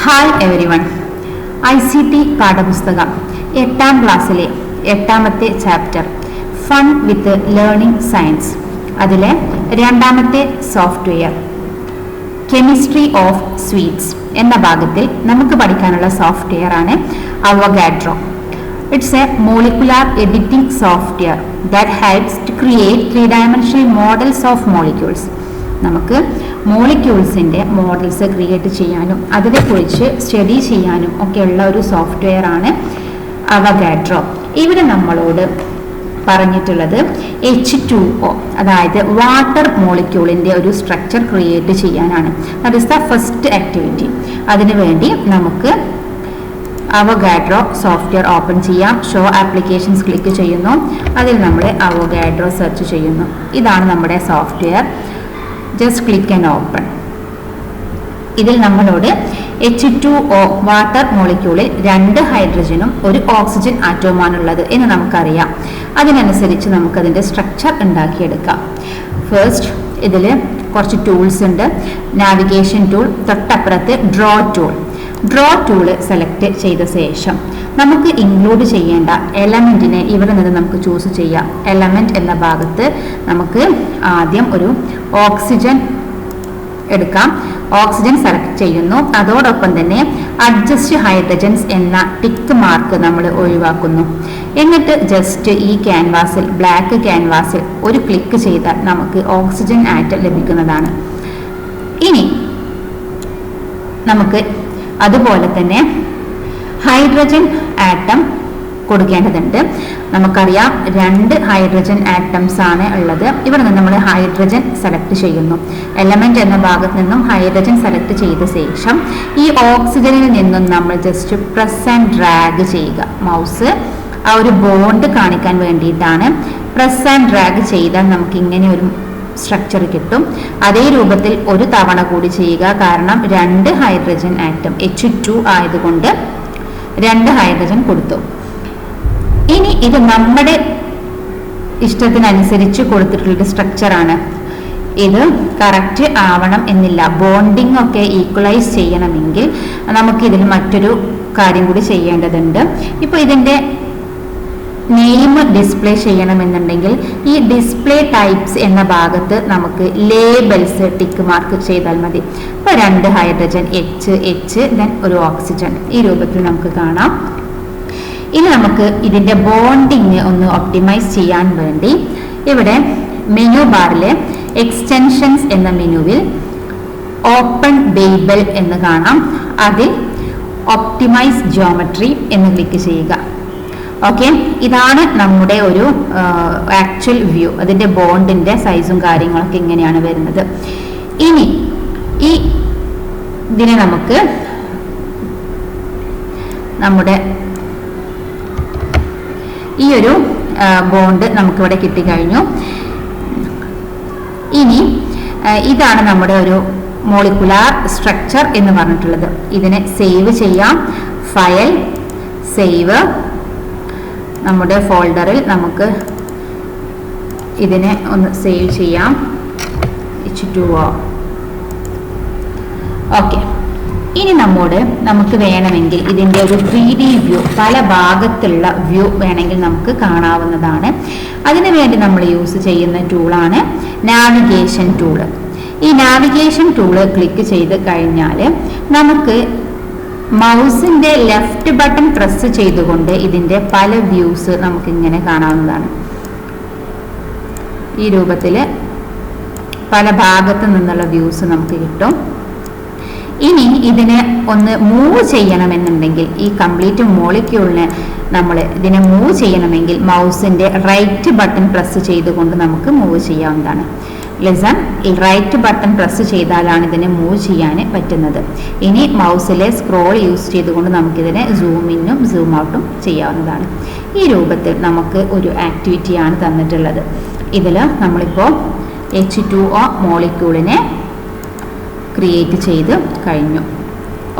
Hi every one. ICT പാഠപുസ്തകം 8ാം ക്ലാസ്സിലെ 8ാമത്തെ chapter fun with learning science, അതിലെ 2ാമത്തെ സോഫ്റ്റ്വെയർ കെമിസ്ട്രി ഓഫ് സ്വീറ്റ്സ് എന്ന ഭാഗത്തിൽ നമുക്ക് പഠിക്കാനുള്ള സോഫ്റ്റ്വെയർ ആണ് Avogadro. It's a molecular editing software that helps to create 3-dimensional models of molecules. നമുക്ക് മോളിക്യൂൾസിൻ്റെ മോഡൽസ് ക്രിയേറ്റ് ചെയ്യാനും അതിനെക്കുറിച്ച് സ്റ്റഡി ചെയ്യാനും ഒക്കെയുള്ള ഒരു സോഫ്റ്റ്വെയർ ആണ് അവോഗാഡ്രോ. ഇവിടെ നമ്മളോട് പറഞ്ഞിട്ടുള്ളത് H2O, അതായത് വാട്ടർ മോളിക്യൂളിൻ്റെ ഒരു സ്ട്രക്ചർ ക്രിയേറ്റ് ചെയ്യാനാണ്. That is the first activity. അതിനുവേണ്ടി നമുക്ക് അവോഗാഡ്രോ സോഫ്റ്റ്വെയർ ഓപ്പൺ ചെയ്യാം. ഷോ ആപ്ലിക്കേഷൻസ് ക്ലിക്ക് ചെയ്യുന്നു. അതിൽ നമ്മൾ അവോഗാഡ്രോ സെർച്ച് ചെയ്യുന്നു. ഇതാണ് നമ്മുടെ software. Just click and open. ഇതിൽ നമ്മളോട് H2O വാട്ടർ മോളിക്യൂളിൽ 2 ഹൈഡ്രജനും 1 ഓക്സിജൻ ആറ്റവുമാണുള്ളത് എന്ന് നമുക്കറിയാം. അതിനനുസരിച്ച് നമുക്കതിൻ്റെ സ്ട്രക്ചർ ഉണ്ടാക്കിയെടുക്കാം. ഫസ്റ്റ് ഇതിൽ കുറച്ച് ടൂൾസ് ഉണ്ട്. നാവിഗേഷൻ ടൂൾ, തൊട്ടപ്പുറത്ത് ഡ്രോ ടൂൾ സെലക്ട് ചെയ്ത ശേഷം നമുക്ക് ഇൻക്ലൂഡ് ചെയ്യേണ്ട എലമെൻറ്റിനെ ഇവിടെ നിന്ന് നമുക്ക് ചൂസ് ചെയ്യാം. എലമെൻറ്റ് എന്ന ഭാഗത്ത് നമുക്ക് ആദ്യം ഒരു ഓക്സിജൻ എടുക്കാം. ഓക്സിജൻ സെലക്ട് ചെയ്യുന്നു. അതോടൊപ്പം തന്നെ അഡ്ജസ്റ്റ് ഹൈഡ്രജൻസ് എന്ന ടിക്ക് മാർക്ക് നമ്മൾ ഒഴിവാക്കുന്നു. എന്നിട്ട് ജസ്റ്റ് ഈ ക്യാൻവാസിൽ, ബ്ലാക്ക് ക്യാൻവാസിൽ ഒരു ക്ലിക്ക് ചെയ്താൽ നമുക്ക് ഓക്സിജൻ ആറ്റം ലഭിക്കുന്നതാണ്. ഇനി നമുക്ക് അതുപോലെ തന്നെ ഹൈഡ്രജൻ ആറ്റം കൊടുക്കേണ്ടതുണ്ട്. നമുക്കറിയാം 2 ഹൈഡ്രജൻ ആറ്റംസ് ആണ് ഉള്ളത്. ഇവിടെ നിന്ന് നമ്മൾ ഹൈഡ്രജൻ സെലക്ട് ചെയ്യുന്നു. എലമെന്റ് എന്ന ഭാഗത്ത് നിന്നും ഹൈഡ്രജൻ സെലക്ട് ചെയ്ത ശേഷം ഈ ഓക്സിജനിൽ നിന്നും നമ്മൾ ജസ്റ്റ് പ്രസ് ആൻഡ് ഡ്രാഗ് ചെയ്യുക. മൗസ് ആ ഒരു ബോണ്ട് കാണിക്കാൻ വേണ്ടിയിട്ടാണ്. പ്രസ് ആൻഡ് ഡ്രാഗ് ചെയ്താൽ നമുക്ക് ഇങ്ങനെ ഒരു സ്ട്രക്ചർ കിട്ടും. അതേ രൂപത്തിൽ ഒരു തവണ കൂടി ചെയ്യുക. കാരണം 2 ഹൈഡ്രജൻ ആറ്റം H2 ആയതുകൊണ്ട് 2 ഹൈഡ്രജൻ കൊടുത്തു. ഇനി ഇത് നമ്മുടെ ഇഷ്ടത്തിനനുസരിച്ച് കൊടുത്തിട്ടുള്ള സ്ട്രക്ചറാണ്. ഇത് കറക്റ്റ് ആവണം എന്നില്ല. ബോണ്ടിങ് ഒക്കെ ഈക്വലൈസ് ചെയ്യണമെങ്കിൽ നമുക്കിതിൽ മറ്റൊരു കാര്യം കൂടി ചെയ്യേണ്ടതുണ്ട്. ഇപ്പോൾ ഇതിൻ്റെ നെയിം ഡിസ്പ്ലേ ചെയ്യണമെന്നുണ്ടെങ്കിൽ ഈ ഡിസ്പ്ലേ ടൈപ്സ് എന്ന ഭാഗത്ത് നമുക്ക് ലേബൽസ് ടിക്ക് മാർക്ക് ചെയ്താൽ മതി. ഇപ്പോൾ 2 ഹൈഡ്രജൻ H ദെൻ ഒരു ഓക്സിജൻ, ഈ രൂപത്തിൽ നമുക്ക് കാണാം. ഇനി നമുക്ക് ഇതിൻ്റെ ബോണ്ടിങ് ഒന്ന് ഒപ്റ്റിമൈസ് ചെയ്യാൻ വേണ്ടി ഇവിടെ മെനു ബാറിലെ എക്സ്റ്റൻഷൻസ് എന്ന മെനുവിൽ ഓപ്പൺ ബേബൽ എന്ന് കാണാം. അതിൽ ഒപ്റ്റിമൈസ് ജിയോമെട്രി എന്ന് ക്ലിക്ക് ചെയ്യുക. ഓക്കെ, ഇതാണ് നമ്മുടെ ഒരു ആക്ച്വൽ വ്യൂ. അതിൻ്റെ ബോണ്ടിൻ്റെ സൈസും കാര്യങ്ങളൊക്കെ ഇങ്ങനെയാണ് വരുന്നത്. ഇനി ഈ ഇതിനെ നമുക്ക് നമ്മുടെ ഈ ഒരു ബോണ്ട് നമുക്കിവിടെ കിട്ടിക്കഴിഞ്ഞു. ഇനി ഇതാണ് നമ്മുടെ ഒരു മോളിക്കുലാർ സ്ട്രക്ചർ എന്ന് പറഞ്ഞിട്ടുള്ളത്. ഇതിനെ സേവ് ചെയ്യാം. File, save. നമ്മുടെ ഫോൾഡറിൽ നമുക്ക് ഇതിനെ ഒന്ന് സേവ് ചെയ്യാം. H2O. ഓക്കെ, ഇനി നമുക്ക് വേണമെങ്കിൽ ഇതിൻ്റെ ഒരു 3D വ്യൂ, പല ഭാഗത്തുള്ള വ്യൂ വേണമെങ്കിൽ നമുക്ക് കാണാവുന്നതാണ്. അതിനുവേണ്ടി നമ്മൾ യൂസ് ചെയ്യുന്ന ടൂളാണ് നാവിഗേഷൻ ടൂള്. ഈ നാവിഗേഷൻ ടൂള് ക്ലിക്ക് ചെയ്ത് കഴിഞ്ഞാൽ നമുക്ക് മൗസിൻ്റെ ലെഫ്റ്റ് ബട്ടൺ പ്രസ് ചെയ്തുകൊണ്ട് ഇതിൻ്റെ പല വ്യൂസ് നമുക്കിങ്ങനെ കാണാവുന്നതാണ്. ഈ രൂപത്തിൽ പല ഭാഗത്തു നിന്നുള്ള വ്യൂസ് നമുക്ക് കിട്ടും. ഇനി ഇതിനെ ഒന്ന് മൂവ് ചെയ്യണമെന്നുണ്ടെങ്കിൽ, ഈ കംപ്ലീറ്റ് മോളിക്യൂളിനെ നമ്മൾ ഇതിനെ മൂവ് ചെയ്യണമെങ്കിൽ മൗസിൻ്റെ റൈറ്റ് ബട്ടൺ പ്രസ് ചെയ്തുകൊണ്ട് നമുക്ക് മൂവ് ചെയ്യാവുന്നതാണ്. ലിസൺ, റൈറ്റ് ബട്ടൺ പ്രസ് ചെയ്താലാണ് ഇതിനെ മൂവ് ചെയ്യാൻ പറ്റുന്നത്. ഇനി മൗസിലെ സ്ക്രോൾ യൂസ് ചെയ്തുകൊണ്ട് നമുക്കിതിനെ സൂം ഇന്നും സൂം ഔട്ടും ചെയ്യാവുന്നതാണ്. ഈ രൂപത്തിൽ നമുക്ക് ഒരു ആക്ടിവിറ്റിയാണ് തന്നിട്ടുള്ളത്. ഇതിൽ നമ്മളിപ്പോൾ H2O മോളിക്യൂളിനെ ക്രിയേറ്റ് ചെയ്ത് കഴിഞ്ഞു.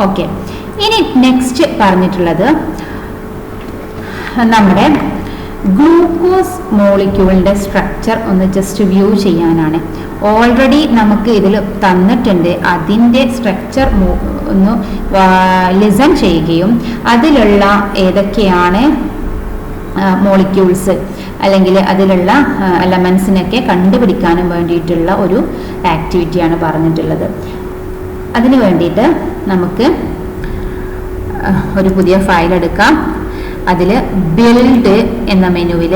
ഓക്കെ, ഇനി നെക്സ്റ്റ് പറഞ്ഞിട്ടുള്ളത് നമ്മുടെ ഗ്ലൂക്കോസ് മോളിക്യൂളിൻ്റെ സ്ട്രക്ചർ ഒന്ന് ജസ്റ്റ് വ്യൂ ചെയ്യാനാണ്. ഓൾറെഡി നമുക്ക് ഇതിൽ തന്നിട്ടുണ്ട്. അതിൻ്റെ സ്ട്രക്ചർ ഒന്ന് ലിസൺ ചെയ്യുകയും അതിലുള്ള ഏതൊക്കെയാണ് മോളിക്യൂൾസ് അല്ലെങ്കിൽ അതിലുള്ള എലമെന്റ്സിനൊക്കെ കണ്ടുപിടിക്കാനും വേണ്ടിയിട്ടുള്ള ഒരു ആക്ടിവിറ്റിയാണ് പറഞ്ഞിട്ടുള്ളത്. അതിന് വേണ്ടിയിട്ട് നമുക്ക് ഒരു പുതിയ ഫയൽ എടുക്കാം. അതിൽ ബിൽഡ് എന്ന മെനുവിൽ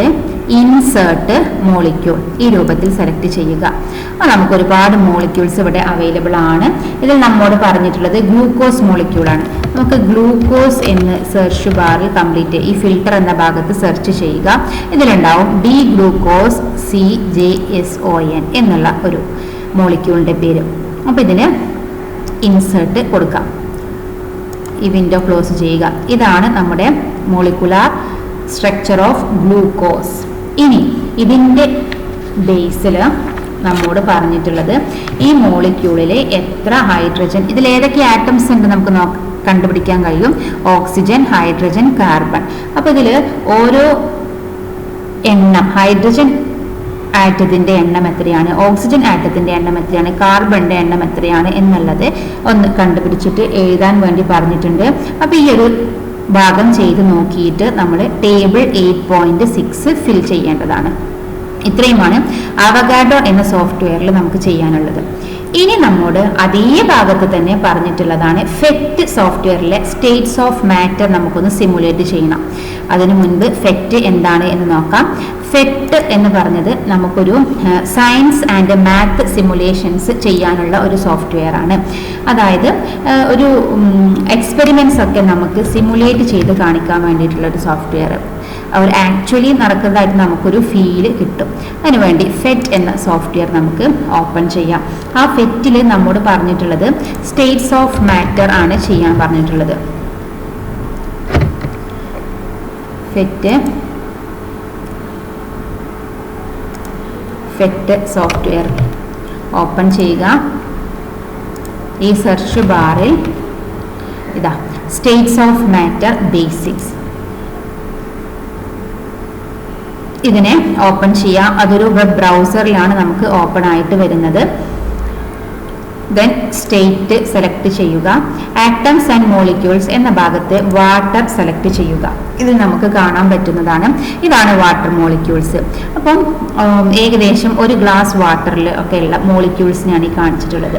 ഇൻസേർട്ട് മോളിക്യൂൾ ഈ രൂപത്തിൽ സെലക്ട് ചെയ്യുക. അപ്പോൾ നമുക്ക് ഒരുപാട് മോളിക്യൂൾസ് ഇവിടെ അവൈലബിൾ ആണ്. ഇതിൽ നമ്മോട് പറഞ്ഞിട്ടുള്ളത് ഗ്ലൂക്കോസ് മോളിക്യൂളാണ്. നമുക്ക് ഗ്ലൂക്കോസ് എന്ന് സെർച്ച് ബാറിൽ കംപ്ലീറ്റ് ഈ ഫിൽട്ടർ എന്ന ഭാഗത്ത് സെർച്ച് ചെയ്യുക. ഇതിലുണ്ടാവും ഡി ഗ്ലൂക്കോസ് CJSON എന്നുള്ള ഒരു മോളിക്യൂളിൻ്റെ പേര്. അപ്പോൾ ഇതിന് ഇൻസേർട്ട് കൊടുക്കാം. ഈ വിൻഡോ ക്ലോസ് ചെയ്യുക. ഇതാണ് നമ്മുടെ മോളിക്കുലാർ സ്ട്രക്ചർ ഓഫ് ഗ്ലൂക്കോസ്. ഇനി ഇതിൻ്റെ ബേസിൽ നമ്മോട് പറഞ്ഞിട്ടുള്ളത് ഈ മോളിക്യൂളിൽ എത്ര ഹൈഡ്രജൻ, ഇതിൽ ഏതൊക്കെ ആറ്റംസ് ഉണ്ട് നമുക്ക് കണ്ടുപിടിക്കാൻ കഴിയും. Oxygen, hydrogen, carbon. അപ്പോൾ ഇതിൽ ഓരോ എണ്ണം, ഹൈഡ്രജൻ ആറ്റത്തിന്റെ എണ്ണം എത്രയാണ്, ഓക്സിജൻ ആറ്റത്തിന്റെ എണ്ണം എത്രയാണ്, കാർബണിന്റെ എണ്ണം എത്രയാണ് എന്നുള്ളത് ഒന്ന് കണ്ടുപിടിച്ചിട്ട് എഴുതാൻ വേണ്ടി പറഞ്ഞിട്ടുണ്ട്. അപ്പോൾ ഈ ഒരു ഭാഗം ചെയ്ത് നോക്കിയിട്ട് നമ്മൾ ടേബിൾ 8.6 ഫിൽ ചെയ്യേണ്ടതാണ്. ഇത്രയുമാണ് അവഗാഡ്രോ എന്ന സോഫ്റ്റ്വെയറിൽ നമുക്ക് ചെയ്യാനുള്ളത്. ഇനി നമ്മോട് അതേ ഭാഗത്ത് തന്നെ പറഞ്ഞിട്ടുള്ളതാണ് ഫെറ്റ് സോഫ്റ്റ്വെയറിലെ സ്റ്റേറ്റ്സ് ഓഫ് മാറ്റർ നമുക്കൊന്ന് സിമുലേറ്റ് ചെയ്യണം. അതിനു മുൻപ് ഫെറ്റ് എന്താണ് എന്ന് നോക്കാം. ഫെറ്റ് എന്ന് പറഞ്ഞത് നമുക്കൊരു സയൻസ് ആൻഡ് മാത്ത് സിമുലേഷൻസ് ചെയ്യാനുള്ള ഒരു സോഫ്റ്റ്വെയർ ആണ്. അതായത് ഒരു എക്സ്പെരിമെന്റ്സ് ഒക്കെ നമുക്ക് സിമുലേറ്റ് ചെയ്ത് കാണിക്കാൻ വേണ്ടിയിട്ടുള്ള ഒരു സോഫ്റ്റ്വെയർ. അവർ ആക്ച്വലി നടക്കുന്നതായിട്ട് നമുക്കൊരു ഫീല് കിട്ടും. അതിനുവേണ്ടി ഫെറ്റ് എന്ന സോഫ്റ്റ്വെയർ നമുക്ക് ഓപ്പൺ ചെയ്യാം. ആ ഫെറ്റിൽ നമ്മോട് പറഞ്ഞിട്ടുള്ളത് സ്റ്റേറ്റ്സ് ഓഫ് മാറ്റർ ആണ് ചെയ്യാൻ പറഞ്ഞിട്ടുള്ളത്. ഫെറ്റ് സോഫ്റ്റ്വെയർ ഓപ്പൺ ചെയ്യുക. ഈ സെർച്ച് ബാറിൽ ഇതാ സ്റ്റേറ്റ്സ് ഓഫ് മാറ്റർ ബേസിക്സ്, ഇതിനെ ഓപ്പൺ ചെയ്യാം. അതൊരു വെബ് ബ്രൗസറിലാണ് നമുക്ക് ഓപ്പൺ ആയിട്ട് വരുന്നത്. ദെൻ സ്റ്റേറ്റ് സെലക്ട് ചെയ്യുക. ആറ്റംസ് ആൻഡ് മോളിക്യൂൾസ് എന്ന ഭാഗത്ത് വാട്ടർ സെലക്ട് ചെയ്യുക. ഇത് നമുക്ക് കാണാൻ പറ്റുന്നതാണ്. ഇതാണ് വാട്ടർ മോളിക്യൂൾസ്. അപ്പം ഏകദേശം ഒരു ഗ്ലാസ് വാട്ടറിൽ ഒക്കെയുള്ള മോളിക്യൂൾസിനാണ് ഈ കാണിച്ചിട്ടുള്ളത്.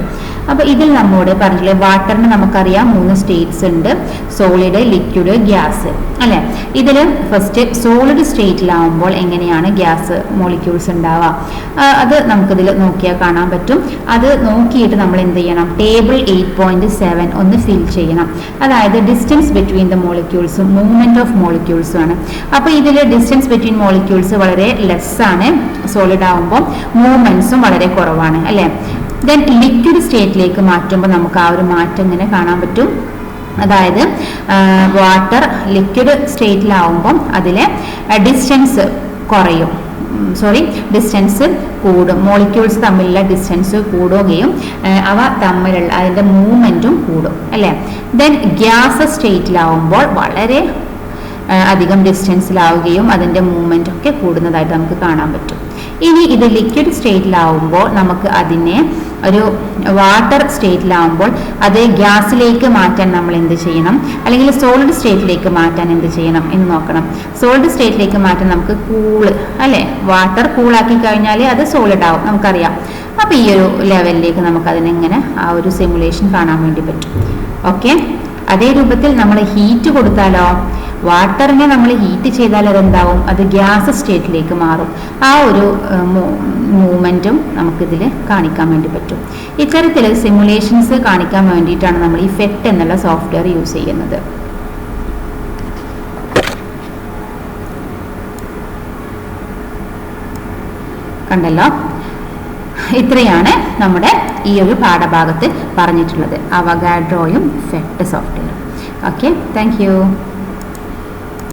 അപ്പോൾ ഇതിൽ നമ്മോട് പറഞ്ഞിട്ടുള്ളത് വാട്ടറിന് നമുക്കറിയാം 3 സ്റ്റേറ്റ്സ് ഉണ്ട്: സോളിഡ്, ലിക്വിഡ്, ഗ്യാസ് അല്ലേ. ഇതിൽ ഫസ്റ്റ് സോളിഡ് സ്റ്റേറ്റിലാവുമ്പോൾ എങ്ങനെയാണ് ഗ്യാസ് മോളിക്യൂൾസ് ഉണ്ടാവുക, അത് നമുക്കിതിൽ നോക്കിയാൽ കാണാൻ പറ്റും. അത് നോക്കിയിട്ട് നമ്മൾ എന്ത് ചെയ്യണം, ടേബിൾ 8.7 ഒന്ന് ഫിൽ ചെയ്യണം. അതായത് ഡിസ്റ്റൻസ് ബിറ്റ്വീൻ ദ മോളിക്യൂൾസും മൂവ്മെന്റ് ഓഫ് മോളിക്യൂൾസും ആണ്. അപ്പോൾ ഇതിൽ ഡിസ്റ്റൻസ് ബിറ്റ്വീൻ മോളിക്യൂൾസ് വളരെ ലെസ് ആണ്, സോളിഡ് ആവുമ്പോൾ മൂവ്മെന്റ്സും വളരെ കുറവാണ് അല്ലേ. ദെൻ ലിക്വിഡ് സ്റ്റേറ്റിലേക്ക് മാറ്റുമ്പോൾ നമുക്ക് ആ ഒരു മാറ്റം ഇങ്ങനെ കാണാൻ പറ്റും. അതായത് വാട്ടർ ലിക്വിഡ് സ്റ്റേറ്റിലാവുമ്പം അതിലെ ഡിസ്റ്റൻസ് കുറയും, ഡിസ്റ്റൻസ് കൂടും. മോളിക്യൂൾസ് തമ്മിലുള്ള ഡിസ്റ്റൻസ് കൂടുകയും അവ തമ്മിലുള്ള അതിൻ്റെ മൂവ്മെൻറ്റും കൂടും അല്ലേ. ദെൻ ഗ്യാസ് സ്റ്റേറ്റിലാവുമ്പോൾ വളരെ അധികം ഡിസ്റ്റൻസിലാവുകയും അതിൻ്റെ മൂവ്മെൻ്റ് ഒക്കെ കൂടുന്നതായിട്ട് നമുക്ക് കാണാൻ പറ്റും. ഇനി ഇത് ലിക്വിഡ് സ്റ്റേറ്റിലാവുമ്പോൾ നമുക്ക് അതിനെ ഒരു വാട്ടർ സ്റ്റേറ്റിലാവുമ്പോൾ അത് ഗ്യാസിലേക്ക് മാറ്റാൻ നമ്മൾ എന്ത് ചെയ്യണം, അല്ലെങ്കിൽ സോളിഡ് സ്റ്റേറ്റിലേക്ക് മാറ്റാൻ എന്ത് ചെയ്യണം എന്ന് നോക്കണം. സോളിഡ് സ്റ്റേറ്റിലേക്ക് മാറ്റാൻ നമുക്ക് കൂള് അല്ലേ, വാട്ടർ കൂളാക്കി കഴിഞ്ഞാൽ അത് സോളിഡ് ആവും നമുക്കറിയാം. അപ്പോൾ ഈ ഒരു ലെവലിലേക്ക് നമുക്ക് അതിനെങ്ങനെ ആ ഒരു സിമുലേഷൻ കാണാൻ വേണ്ടി പറ്റും. ഓക്കെ, അതേ രൂപത്തിൽ നമ്മൾ ഹീറ്റ് കൊടുത്താലോ, വാട്ടറിനെ നമ്മൾ ഹീറ്റ് ചെയ്താൽ അതെന്താവും, അത് ഗ്യാസ് സ്റ്റേറ്റിലേക്ക് മാറും. ആ ഒരു മൂവ്മെൻറ്റും നമുക്കിതിൽ കാണിക്കാൻ വേണ്ടി പറ്റും. ഇത്തരത്തിൽ സിമുലേഷൻസ് കാണിക്കാൻ വേണ്ടിയിട്ടാണ് നമ്മൾ ഈ ഫെറ്റ് എന്നുള്ള സോഫ്റ്റ്വെയർ യൂസ് ചെയ്യുന്നത്. കണ്ടല്ലോ, ഇത്രയാണ് നമ്മുടെ ഈ ഒരു പാഠഭാഗത്ത് പറഞ്ഞിട്ടുള്ളത്, അവഗാഡ്രോയും ഫെറ്റ് സോഫ്റ്റ്വെയറും. Okay, thank you.